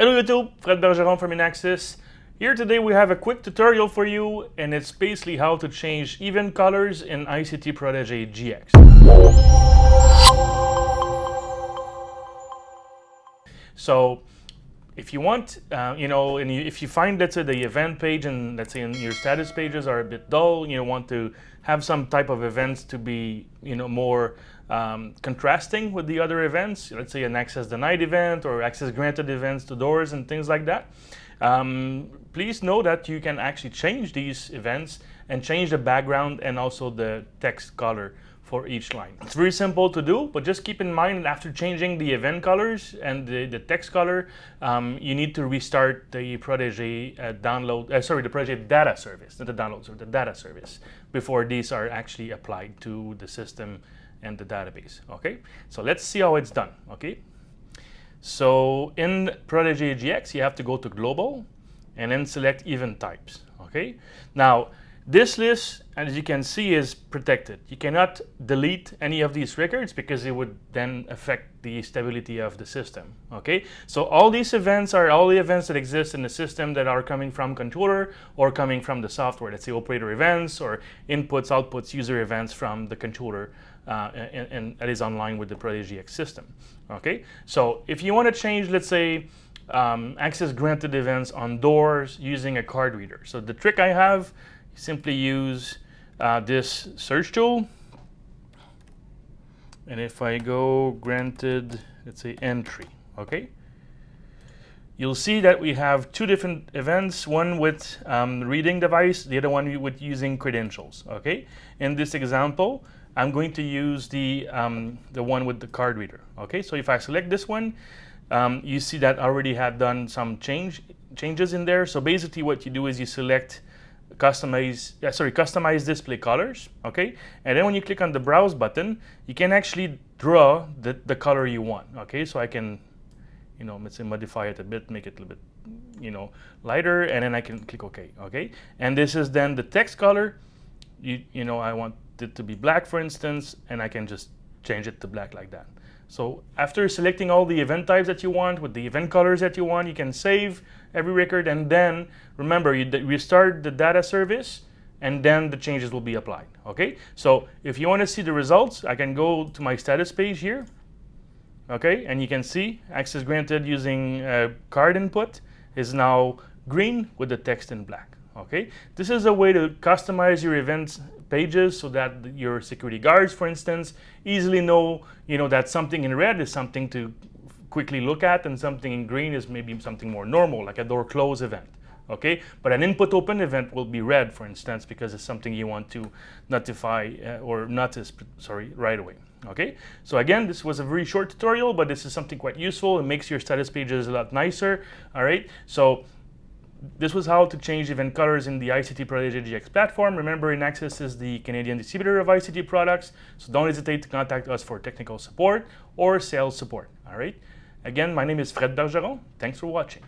Hello YouTube, Fred Bergeron from Inaxsys. Here today we have a quick tutorial for you, and it's basically how to change event colors in ICT Protege GX. So if you want, if you find, let's say, the event page and let's say in your status pages are a bit dull, you want to have some type of events to be, more contrasting with the other events, let's say an access denied event or access granted events to doors and things like that. Please know that you can actually change these events and change the background and also the text color for each line. It's very simple to do, but just keep in mind that after changing the event colors and the text color, you need to restart the Protege the Protege data service, not the download service, the data service, before these are actually applied to the system and the database. Okay, so let's see how it's done. Okay, so in Protege GX, you have to go to Global and then select Event Types. Okay, now this list, as you can see, is protected. You cannot delete any of these records because it would then affect the stability of the system. Okay, so all these events are all the events that exist in the system that are coming from controller or coming from the software. Let's say operator events or inputs, outputs, user events from the controller and that is online with the Protege GX system. Okay, so if you want to change, let's say, access granted events on doors using a card reader. So the trick I have, simply use this search tool, and if I go granted, let's say entry, okay, you'll see that we have two different events, one with reading device, the other one with using credentials. Okay, in this example I'm going to use the one with the card reader. Okay, so if I select this one, you see that I already had done some changes in there. So basically what you do is you select customize display colors. Okay, and then when you click on the browse button, you can actually draw the color you want. Okay, so I can, let's say modify it a bit, make it a little bit, lighter, and then I can click OK. Okay, and this is then the text color. I want it to be black, for instance, and I can just change it to black like that. So after selecting all the event types that you want with the event colors that you want, you can save every record, and then remember, you restart the data service and then the changes will be applied. Okay, so if you want to see the results, I can go to my status page here. Okay, and you can see access granted using card input is now green with the text in black. Okay, this is a way to customize your events pages so that your security guards, for instance, easily know, that something in red is something to quickly look at and something in green is maybe something more normal, like a door close event. Okay, but an input open event will be red, for instance, because it's something you want to notify or notice, right away. Okay, so again, this was a very short tutorial, but this is something quite useful. It makes your status pages a lot nicer. All right, so this was how to change event colors in the ICT Protege GX platform. Remember, Inaxsys is the Canadian distributor of ICT products, so don't hesitate to contact us for technical support or sales support. All right. Again, my name is Fred Bergeron. Thanks for watching.